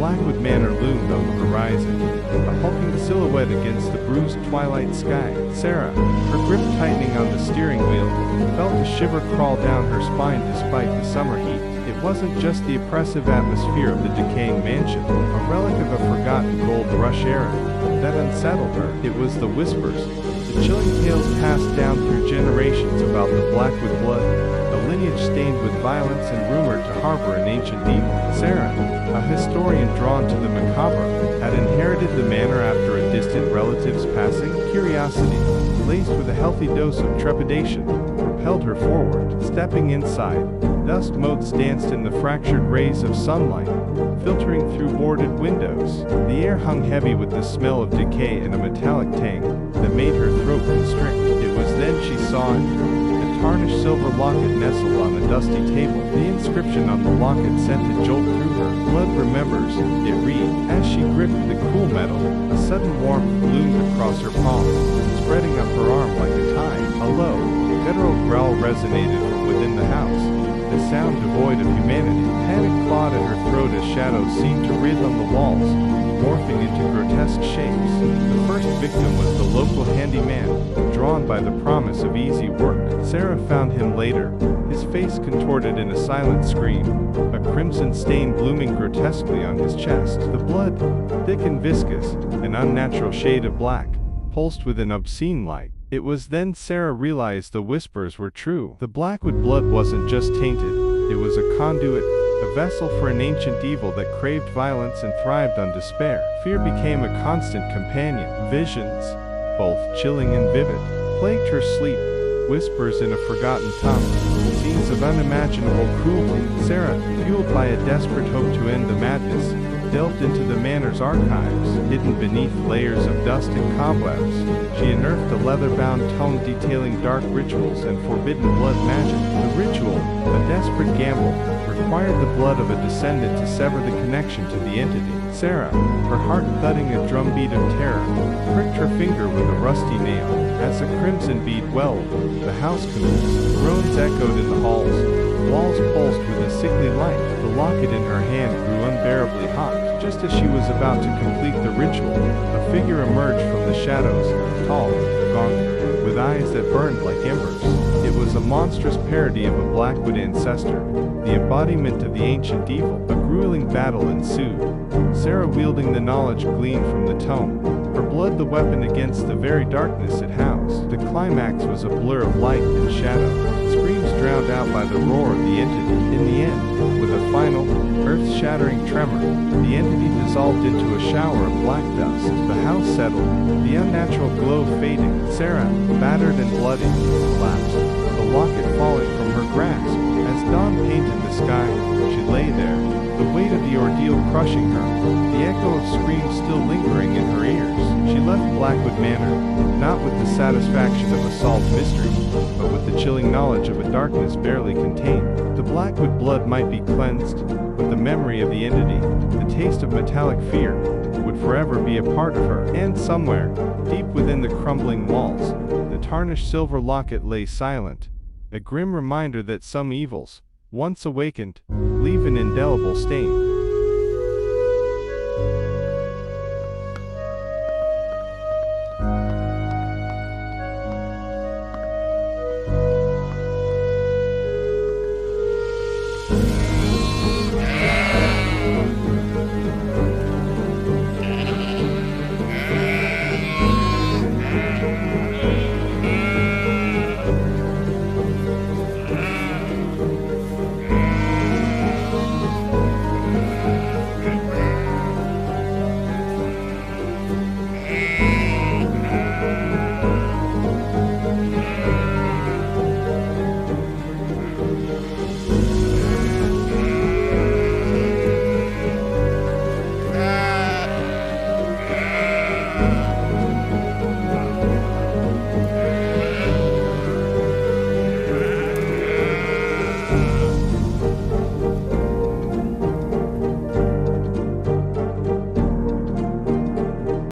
Blackwood Manor loomed on the horizon, a hulking silhouette against the bruised twilight sky. Sarah, her grip tightening on the steering wheel, felt a shiver crawl down her spine despite the summer heat. It wasn't just the oppressive atmosphere of the decaying mansion, a relic of a forgotten gold rush era, that unsettled her. It was the whispers, the chilling tales passed down through generations about the Blackwood blood, a lineage stained with violence and rumored to harbor an ancient evil. Sarah, a historian drawn to the macabre, had inherited the manor after a distant relative's passing. Curiosity, laced with a healthy dose of trepidation, propelled her forward. Stepping inside, dust motes danced in the fractured rays of sunlight, filtering through boarded windows. The air hung heavy with the smell of decay and a metallic tang that made her throat constrict. It was then she saw it. Tarnished silver locket nestled on a dusty table. The inscription on the locket sent a jolt through her. "Blood remembers," it read. As she gripped the cool metal, a sudden warmth bloomed across her palm, spreading up her arm like a tide. A low, guttural growl resonated from within the house, a sound devoid of humanity. Panic clawed at her throat as shadows seemed to writhe on the walls, morphing into grotesque shapes. The first victim was the local handyman, drawn by the promise of easy work. Sarah found him later, his face contorted in a silent scream, a crimson stain blooming grotesquely on his chest. The blood, thick and viscous, an unnatural shade of black, pulsed with an obscene light. It was then Sarah realized the whispers were true. The Blackwood blood wasn't just tainted, it was a conduit, a vessel for an ancient evil that craved violence and thrived on despair. Fear became a constant companion. Visions, both chilling and vivid, plagued her sleep, whispers in a forgotten tongue, scenes of unimaginable cruelty. Sarah, fueled by a desperate hope to end the madness, delved into the manor's archives. Hidden beneath layers of dust and cobwebs, she unearthed a leather-bound tome detailing dark rituals and forbidden blood magic. The ritual, a desperate gamble, required the blood of a descendant to sever the connection to the entity. Sarah, her heart thudding a drumbeat of terror, pricked her finger with a rusty nail. As the crimson bead welled, the house convulsed. Groans echoed in the halls, walls pulsed with a sickly light. The locket in her hand grew unbearably hot. Just as she was about to complete the ritual, a figure emerged from the shadows, tall, gaunt, with eyes that burned like embers. It was a monstrous parody of a Blackwood ancestor, the embodiment of the ancient evil. A grueling battle ensued, Sarah wielding the knowledge gleaned from the tome, her blood the weapon against the very darkness it housed. The climax was a blur of light and shadow, screams drowned out by the roar of the entity. In the end, with a final, earth-shattering tremor, the entity dissolved into a shower of black dust. The house settled, the unnatural glow fading. Sarah, battered and bloody, collapsed, the locket falling from her grasp. As dawn painted the sky, she lay there, the weight of the ordeal crushing her, the echo of screams still lingering in her ears. She left Blackwood Manor, not with the satisfaction of a solved mystery, but with the chilling knowledge of a darkness barely contained. The Blackwood blood might be cleansed, but the memory of the entity, the taste of metallic fear, would forever be a part of her. And somewhere, deep within the crumbling walls, the tarnished silver locket lay silent, a grim reminder that some evils, once awakened, leave an indelible stain.